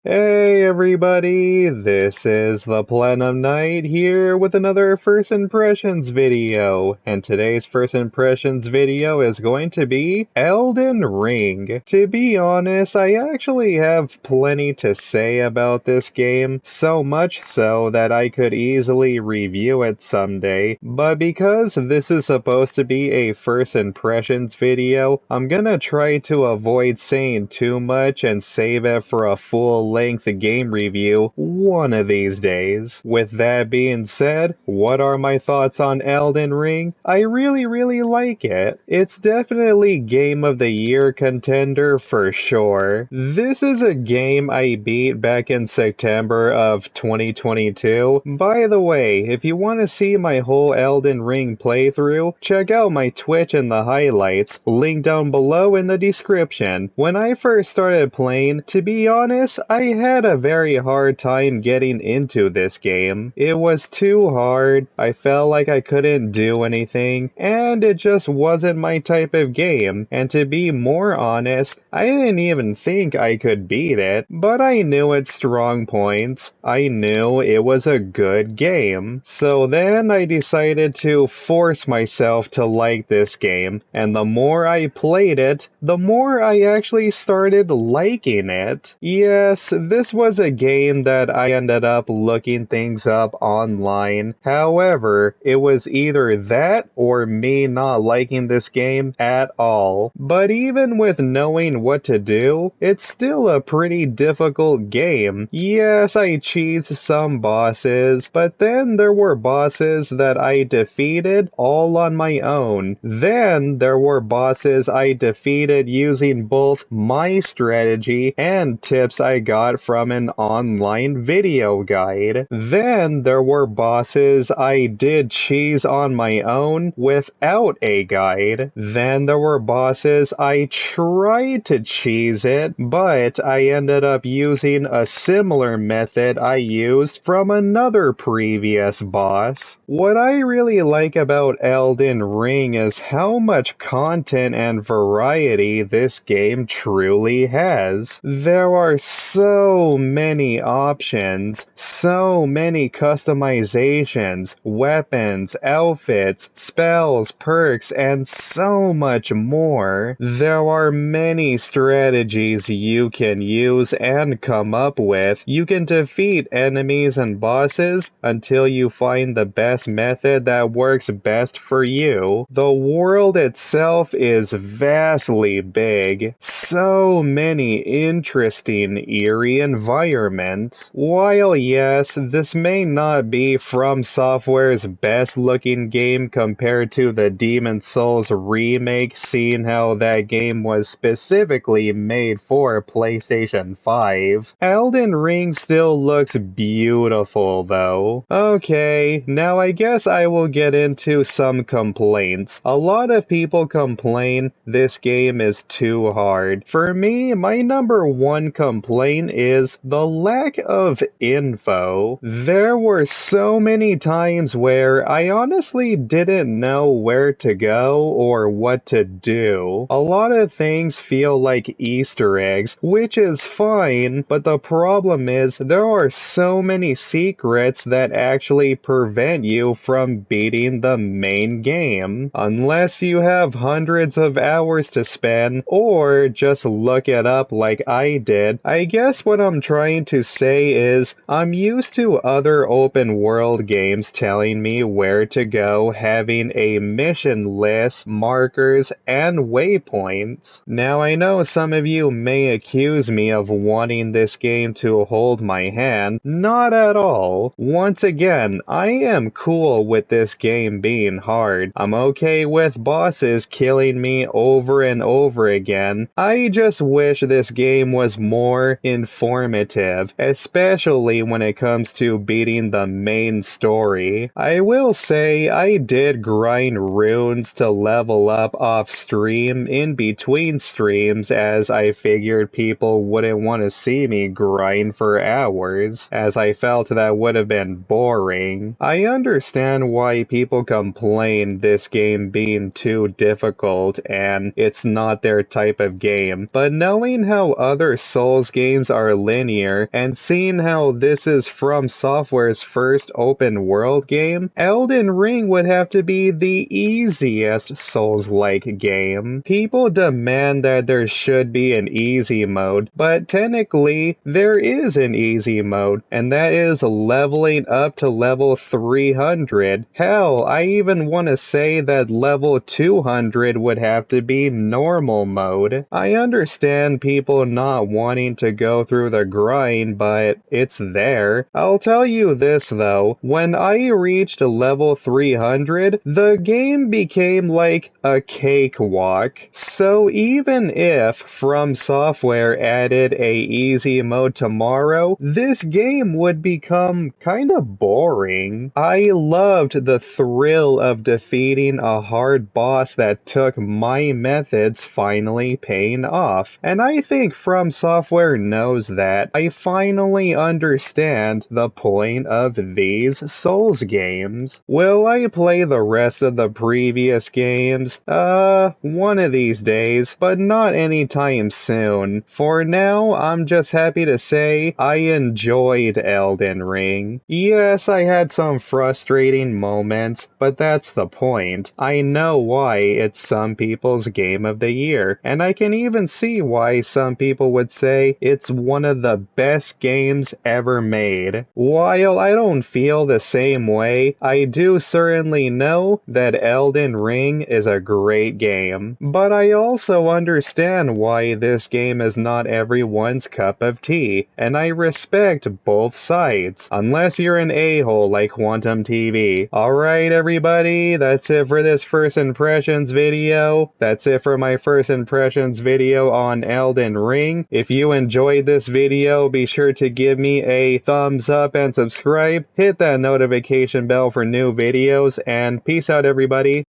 Hey everybody, this is the Platinum Knight here with another First Impressions video, and today's First Impressions video is going to be Elden Ring. To be honest, I actually have plenty to say about this game, so much so that I could easily review it someday, but because this is supposed to be a First Impressions video, I'm gonna try to avoid saying too much and save it for a full-length game review one of these days. With that being said, what are my thoughts on Elden Ring? I really like it. It's definitely Game of the Year contender for sure. This is a game I beat back in September of 2022. By the way, if you want to see my whole Elden Ring playthrough, check out my Twitch in the highlights, link down below in the description. When I first started playing, to be honest, I had a very hard time getting into this game. It was too hard, I felt like I couldn't do anything, and it just wasn't my type of game, and to be more honest, I didn't even think I could beat it, but I knew its strong points. I knew it was a good game. So then I decided to force myself to like this game, and the more I played it, the more I actually started liking it. Yes, this was a game that I ended up looking things up online. However, it was either that or me not liking this game at all. But even with knowing what to do, it's still a pretty difficult game. Yes, I cheesed some bosses, but then there were bosses that I defeated all on my own. Then there were bosses I defeated using both my strategy and tips I got from an online video guide. Then there were bosses I did cheese on my own without a guide. Then there were bosses I tried to cheese it, but I ended up using a similar method I used from another previous boss. What I really like about Elden Ring is how much content and variety this game truly has. There are so many options, so many customizations, weapons, outfits, spells, perks, and so much more. There are many strategies you can use and come up with. You can defeat enemies and bosses until you find the best method that works best for you. The world itself is vastly big. So many interesting, eerie environments. While yes, this may not be From Software's best looking game compared to the Demon's Souls remake, seeing how that game was specifically made for PlayStation 5, Elden Ring still looks beautiful though. Okay, now I guess I will get into some complaints. A lot of people complain this game is too hard. For me, my number one complaint is the lack of info. There were so many times where I honestly didn't know where to go or what to do. A lot of things feel like Easter eggs, which is fine, but the problem is there are so many secrets that actually prevent you from beating the main game. Unless you have hundreds of hours to spend, or just look it up like I did. I guess what I'm trying to say is, I'm used to other open world games telling me where to go, having a mission list, markers, and waypoints. Now I know some of you may accuse me of wanting this game to hold my hand. Not at all. Once again, I am cool with this game being hard. I'm okay with bosses killing me over and over again. I just wish this game was more informative, especially when it comes to beating the main story. I will say I did grind runes to level up off stream in between streams, as I figured people wouldn't want to see me grind for hours, as I felt that would have been boring. I understand why people complain this game being too difficult and it's not their type of game, but knowing how other Souls games are linear, and seeing how this is From Software's first open world game, Elden Ring would have to be the easiest Souls-like game. People demand that there should be an easy mode, but technically there is an easy mode, and that is leveling up to level 300. Hell, I even want to say that level 200 would have to be normal mode. I understand people not wanting to go through the grind, but it's there. I'll tell you this though, when I reached level 300, the game became like a cakewalk. So even if From Software added a easy mode tomorrow, this game would become kinda boring. I loved the thrill of defeating a hard boss that took my methods finally paying off, and I think From Software knows that. I finally understand the point of these Souls games. Will I play the rest of the previous games? One of these days, but not anytime soon. For now, I'm just happy to say I enjoyed Elden Ring. Yes, I had some frustrating moments, but that's the point. I know why it's some people's game of the year, and I can even see why some people would say it's one of the best games ever made. While I don't feel the same way, I do certainly know that Elden Ring is a great game. But I also understand why this game is not everyone's cup of tea, and I respect both sides, unless you're an a-hole like Quantum TV. Alright everybody, that's it for this first impressions video. That's it for my first impressions video on Elden Ring. If you enjoyed this video, be sure to give me a thumbs up and subscribe. Hit that notification bell for new videos, and peace out everybody.